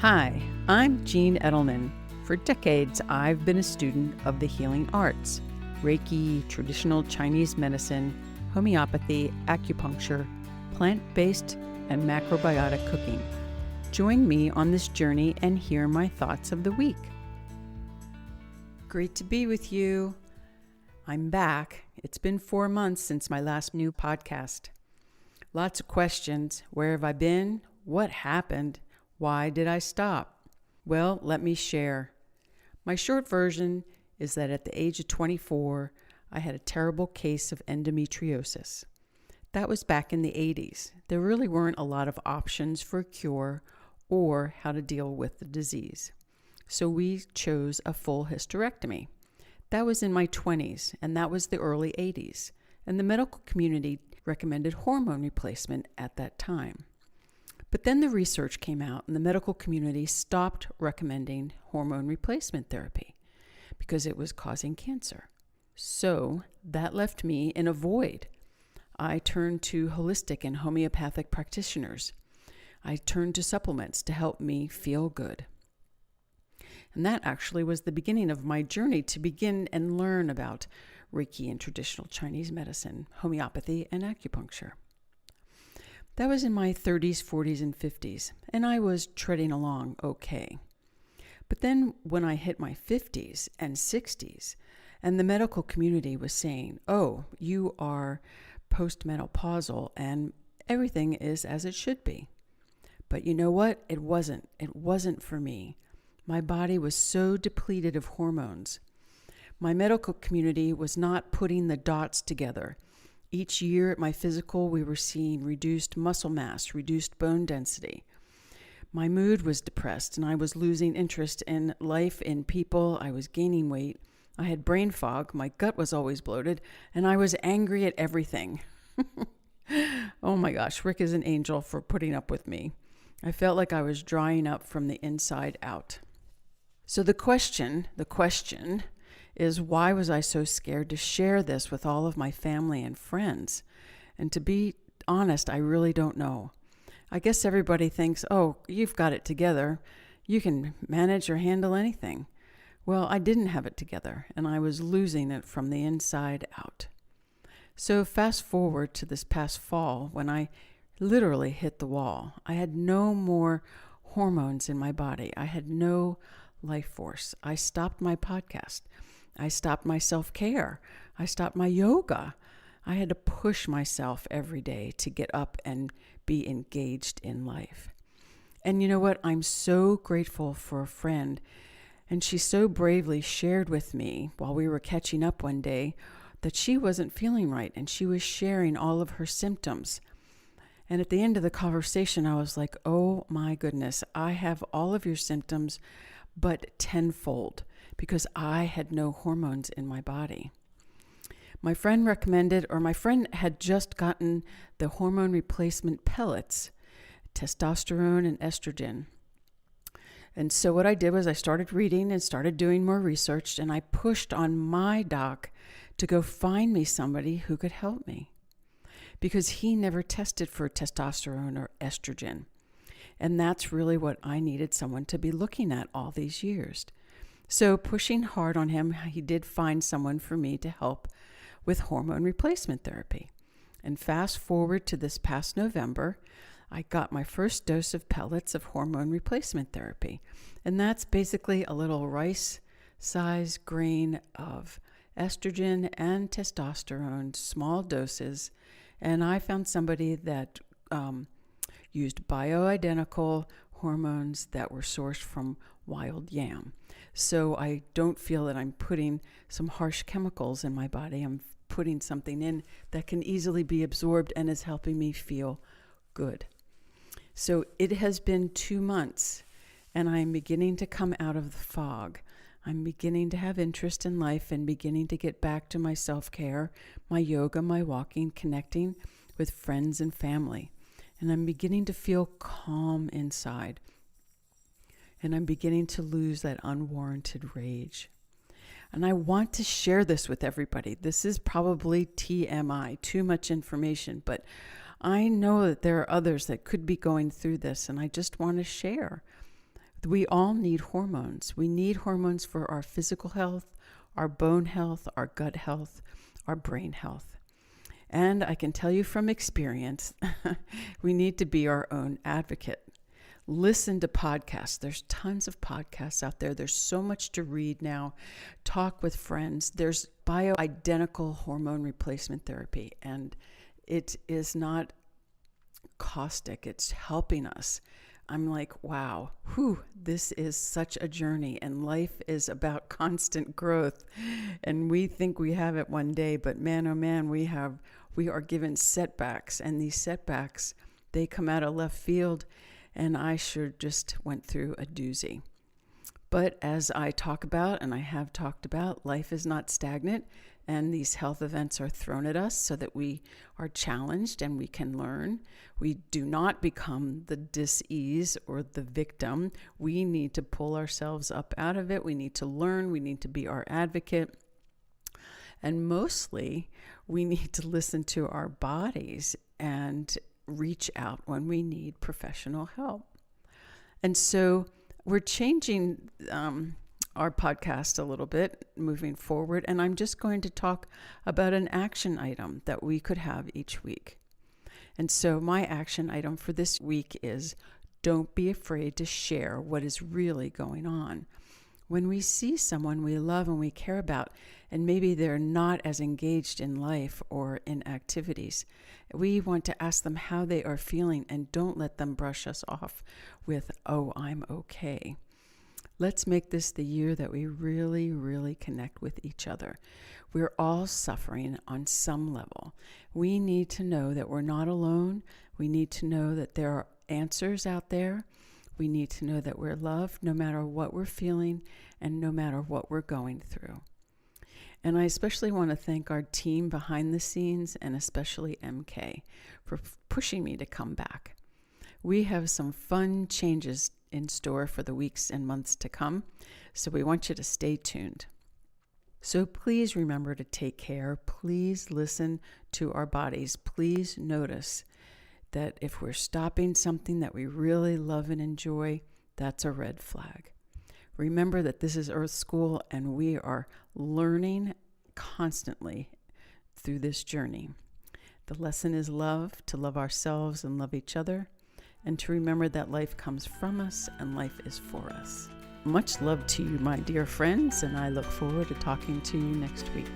Hi, I'm Jean Edelman. For decades, I've been a student of the healing arts, Reiki, traditional Chinese medicine, homeopathy, acupuncture, plant-based, and macrobiotic cooking. Join me on this journey and hear my thoughts of the week. Great to be with you. I'm back. It's been 4 months since my last new podcast. Lots of questions. Where have I been? What happened? Why did I stop? Well, let me share. My short version is that at the age of 24, I had a terrible case of endometriosis. That was back in the 80s. There really weren't a lot of options for a cure or how to deal with the disease. So we chose a full hysterectomy. That was in my 20s, and that was the early 80s. And the medical community recommended hormone replacement at that time. But then the research came out and the medical community stopped recommending hormone replacement therapy because it was causing cancer. So that left me in a void. I turned to holistic and homeopathic practitioners. I turned to supplements to help me feel good. And that actually was the beginning of my journey to begin and learn about Reiki and traditional Chinese medicine, homeopathy, and acupuncture. That was in my 30s, 40s, and 50s, and I was treading along okay. But then when I hit my 50s and 60s, and the medical community was saying, oh, you are postmenopausal and everything is as it should be. But you know what? It wasn't for me. My body was so depleted of hormones. My medical community was not putting the dots together. Each year at my physical, we were seeing reduced muscle mass, reduced bone density. My mood was depressed and I was losing interest in life, in people. I was gaining weight. I had brain fog. My gut was always bloated and I was angry at everything. Oh my gosh, Rick is an angel for putting up with me. I felt like I was drying up from the inside out. So the question is, why was I so scared to share this with all of my family and friends? And to be honest, I really don't know. I guess everybody thinks, oh, you've got it together. You can manage or handle anything. Well, I didn't have it together, and I was losing it from the inside out. So fast forward to this past fall when I literally hit the wall. I had no more hormones in my body. I had no life force. I stopped my podcast. I stopped my self-care. I stopped my yoga. I had to push myself every day to get up and be engaged in life. And you know what? I'm so grateful for a friend. And she so bravely shared with me while we were catching up one day that she wasn't feeling right. And she was sharing all of her symptoms. And at the end of the conversation, I was like, oh my goodness, I have all of your symptoms, but tenfold, because I had no hormones in my body. My friend had just gotten the hormone replacement pellets, testosterone and estrogen. And so what I did was I started reading and started doing more research, and I pushed on my doc to go find me somebody who could help me, because he never tested for testosterone or estrogen. And that's really what I needed someone to be looking at all these years. So pushing hard on him, he did find someone for me to help with hormone replacement therapy. And fast forward to this past November, I got my first dose of pellets of hormone replacement therapy. And that's basically a little rice-sized grain of estrogen and testosterone, small doses. And I found somebody that used bioidentical hormones that were sourced from wild yam. So I don't feel that I'm putting some harsh chemicals in my body. I'm putting something in that can easily be absorbed and is helping me feel good. So it has been 2 months and I'm beginning to come out of the fog. I'm beginning to have interest in life and beginning to get back to my self-care, my yoga, my walking, connecting with friends and family. And I'm beginning to feel calm inside. And I'm beginning to lose that unwarranted rage. And I want to share this with everybody. This is probably TMI, too much information, but I know that there are others that could be going through this, and I just want to share We all need hormones. We need hormones for our physical health, our bone health, our gut health, our brain health. And I can tell you from experience, we need to be our own advocate. Listen to podcasts. There's tons of podcasts out there. There's so much to read now. Talk with friends. There's bioidentical hormone replacement therapy, and it is not caustic. It's helping us. I'm like, wow, this is such a journey, and life is about constant growth. And we think we have it one day, but man, oh man, we are given setbacks, and these setbacks, they come out of left field, and I sure just went through a doozy. But as I talk about, and I have talked about, life is not stagnant, and these health events are thrown at us so that we are challenged and we can learn. We do not become the dis-ease or the victim. We need to pull ourselves up out of it. We need to learn. We need to be our advocate. And mostly, we need to listen to our bodies and reach out when we need professional help. And so we're changing our podcast a little bit moving forward, and I'm just going to talk about an action item that we could have each week. And so my action item for this week is, don't be afraid to share what is really going on. When we see someone we love and we care about, and maybe they're not as engaged in life or in activities, we want to ask them how they are feeling, and don't let them brush us off with, oh, I'm okay. Let's make this the year that we really, really connect with each other. We're all suffering on some level. We need to know that we're not alone. We need to know that there are answers out there. We need to know that we're loved no matter what we're feeling and no matter what we're going through. And I especially want to thank our team behind the scenes, and especially MK, for pushing me to come back. We have some fun changes in store for the weeks and months to come, so we want you to stay tuned. So please remember to take care. Please listen to our bodies. Please notice that if we're stopping something that we really love and enjoy, that's a red flag. Remember that this is Earth School, and we are learning constantly through this journey. The lesson is love, to love ourselves and love each other, and to remember that life comes from us and life is for us. Much love to you, my dear friends, and I look forward to talking to you next week.